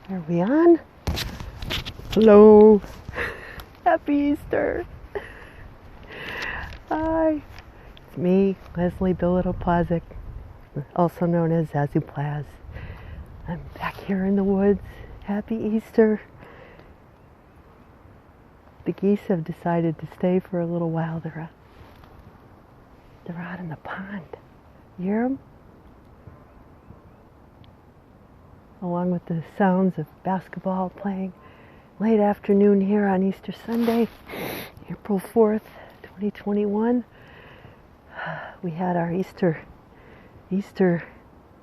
Are we on? Hello. Happy Easter. Hi. It's me, Leslie Plazz, also known as Zazoo Plazz. I'm back here in the woods. Happy Easter. The geese have decided to stay for a little while. They're out in the pond. You hear them? Along with the sounds of basketball playing late afternoon here on Easter Sunday, April 4th, 2021. We had our Easter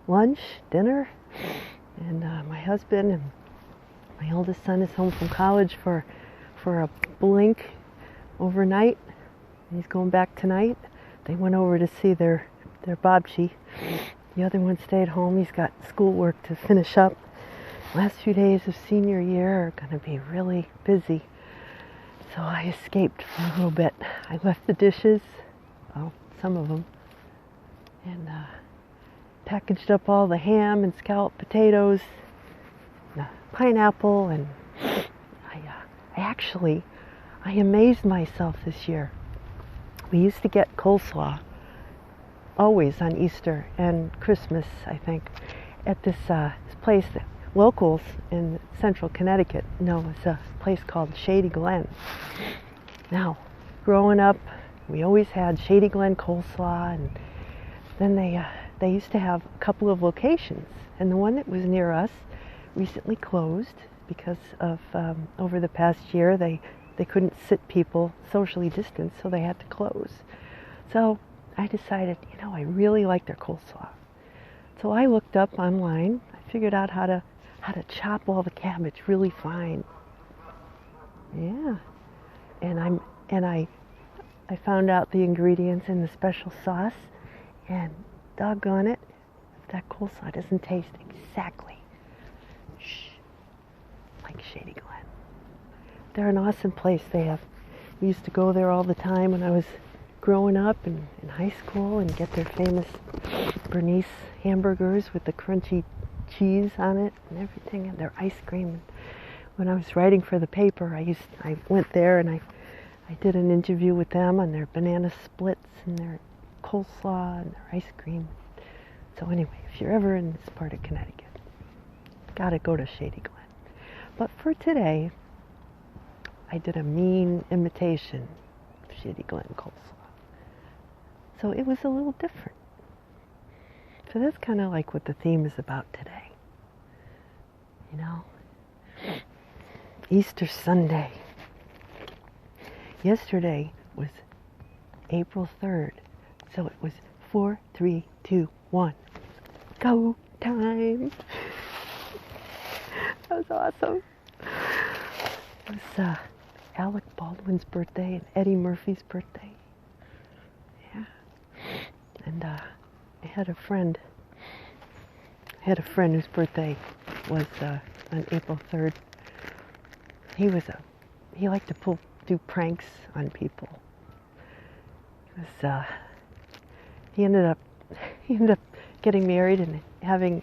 lunch, dinner, and my husband and my oldest son is home from college for a blink overnight. He's going back tonight. They went over to see their bobchi. The other one stayed home. He's got schoolwork to finish up. Last few days of senior year are going to be really busy. So I escaped for a little bit. I left the dishes, well, some of them, and packaged up all the ham and scalloped potatoes, and pineapple, and I amazed myself this year. We used to get coleslaw always on Easter and Christmas, I think, at this place that locals in central Connecticut know is a place called Shady Glen. Now, growing up, we always had Shady Glen coleslaw, and then they used to have a couple of locations, and the one that was near us recently closed because of over the past year they couldn't sit people socially distanced, so they had to close. So I decided, I really like their coleslaw. So I looked up online. I figured out how to chop all the cabbage really fine. Yeah, and I found out the ingredients in the special sauce, and doggone it, that coleslaw doesn't taste exactly like Shady Glen. They're an awesome place. We used to go there all the time when I was growing up and in high school, and get their famous Bernice hamburgers with the crunchy cheese on it and everything, and their ice cream. When I was writing for the paper, I went there and I did an interview with them on their banana splits and their coleslaw and their ice cream. So anyway, if you're ever in this part of Connecticut, gotta go to Shady Glen. But for today, I did a mean imitation of Shady Glen coleslaw. So it was a little different. So that's kind of like what the theme is about today. Easter Sunday. Yesterday was April 3rd. So it was 4, 3, 2, 1. Go time. That was awesome. It was Alec Baldwin's birthday and Eddie Murphy's birthday. Yeah. And I had a friend whose birthday was on April 3rd. He liked to do pranks on people. He ended up getting married and having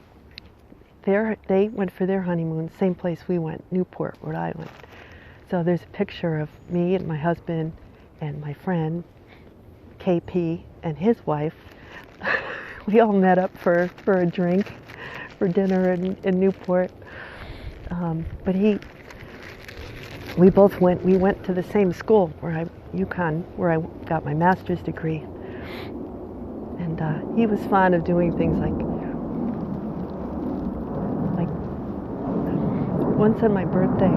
they went for their honeymoon, same place we went, Newport, Rhode Island. So there's a picture of me and my husband and my friend KP and his wife. We all met up for a drink, for dinner in Newport. But we went to the same school, UConn, where I got my master's degree. And he was fond of doing things like once on my birthday.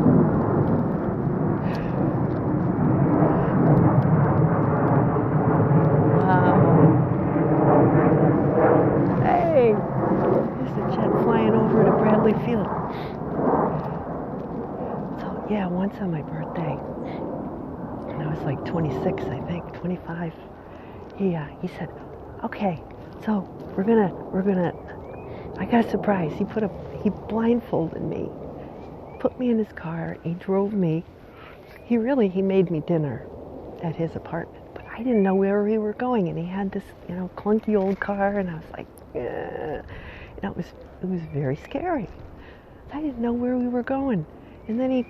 Hey, there's a jet flying over to Bradley Field. So yeah, once on my birthday, and I was like 26, I think, 25. He said, "Okay, so we're gonna. I got a surprise. He blindfolded me, put me in his car. He drove me. He made me dinner at his apartment, but I didn't know where we were going. And he had this, clunky old car, and I was like, it was very scary. I didn't know where we were going. And then he,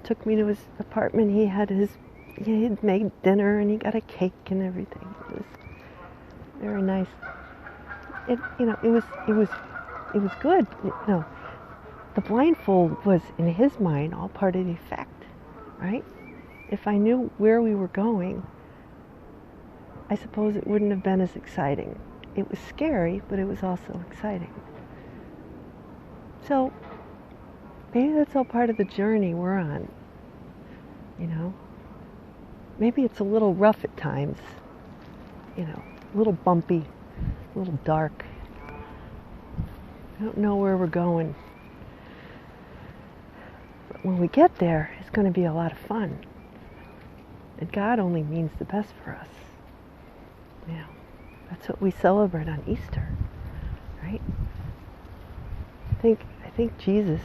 took me to his apartment. He had made dinner and he got a cake and everything. It was very nice. It was good. The blindfold was in his mind all part of the effect, right? If I knew where we were going, I suppose it wouldn't have been as exciting. It was scary, but it was also exciting. So maybe that's all part of the journey we're on, Maybe it's a little rough at times, a little bumpy, a little dark. I don't know where we're going. But when we get there, it's going to be a lot of fun. And God only means the best for us. That's what we celebrate on Easter, right? I think Jesus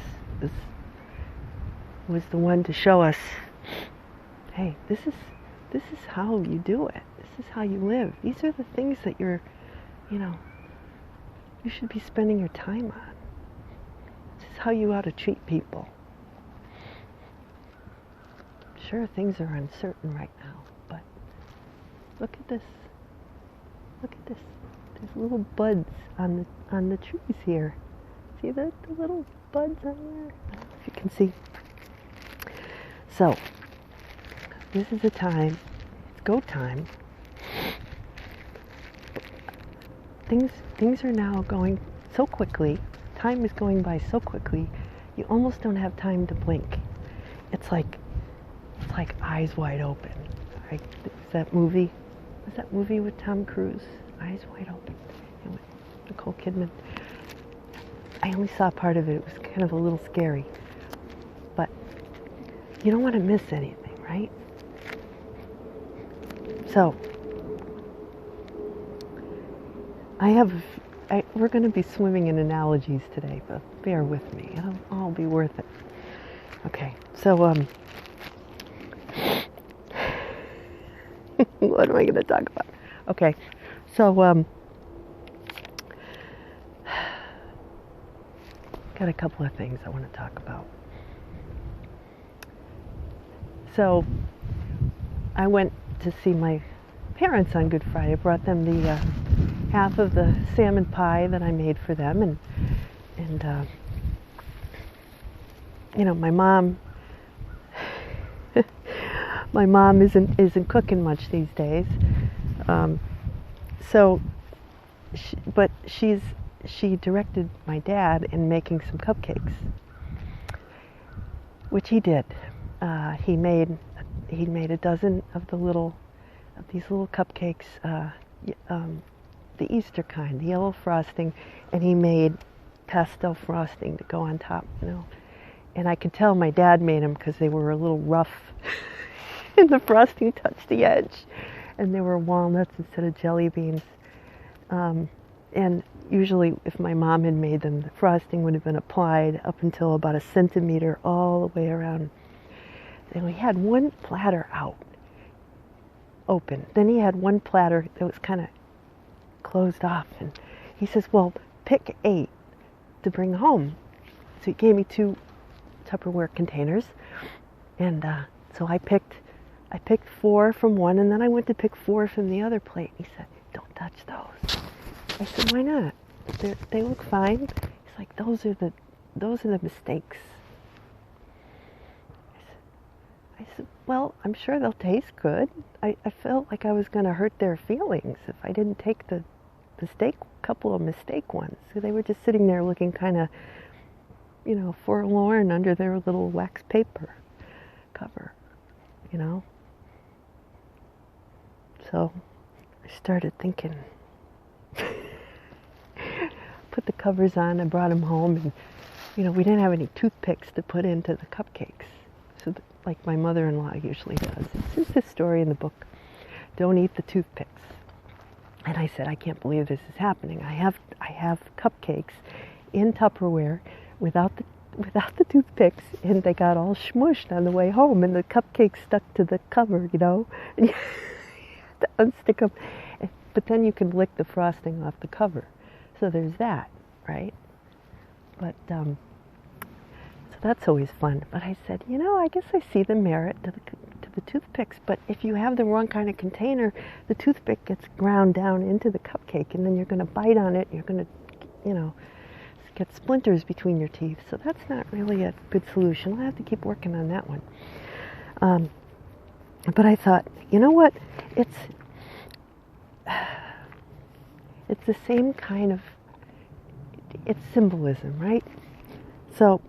was the one to show us, hey, this is how you do it. This is how you live. These are the things that you should be spending your time on. This is how you ought to treat people. Sure, things are uncertain right now, but look at this. Look at this. There's little buds on the trees here. See the little buds on there? I don't know if you can see. So, this is a time, it's go time. Things are now going so quickly. Time is going by so quickly. You almost don't have time to blink. It's like Eyes Wide Open. Right? Was that movie with Tom Cruise? Eyes Wide Open. And with Nicole Kidman. I only saw part of it. It was kind of a little scary. But you don't want to miss anything, right? So, we're going to be swimming in analogies today, but bear with me. It'll all be worth it. Okay, so, what am I going to talk about? Okay, so, got a couple of things I want to talk about. So, I went to see my parents on Good Friday. I brought them the half of the salmon pie that I made for them, and my mom isn't cooking much these days, but she directed my dad in making some cupcakes, which he did. He made a dozen of these little cupcakes, the Easter kind, the yellow frosting, and he made pastel frosting to go on top, And I could tell my dad made them because they were a little rough, and the frosting touched the edge, and they were walnuts instead of jelly beans. And usually, if my mom had made them, the frosting would have been applied up until about a centimeter all the way around. And we had one platter out, open. Then he had one platter that was kind of closed off. And he says, well, pick 8 to bring home. So he gave me 2 Tupperware containers. And so I picked 4 from one, and then I went to pick 4 from the other plate. He said, don't touch those. I said, why not? They look fine. He's like, those are the mistakes. I said, well, I'm sure they'll taste good. I felt like I was going to hurt their feelings if I didn't take the couple of mistake ones. So they were just sitting there looking kind of, forlorn under their little wax paper cover, So I started thinking, put the covers on, I brought them home, and, we didn't have any toothpicks to put into the cupcakes. So like my mother-in-law usually does. It's this story in the book. Don't eat the toothpicks. And I said, I can't believe this is happening. I have cupcakes in Tupperware without the toothpicks, and they got all smushed on the way home, and the cupcakes stuck to the cover, And you have to unstick them. But then you can lick the frosting off the cover. So there's that, right? But that's always fun. But I said, I guess I see the merit to the toothpicks. But if you have the wrong kind of container, the toothpick gets ground down into the cupcake, and then you're going to bite on it. You're going to, get splinters between your teeth. So that's not really a good solution. I'll have to keep working on that one. But I thought, you know what? It's the same kind of, it's symbolism, right? So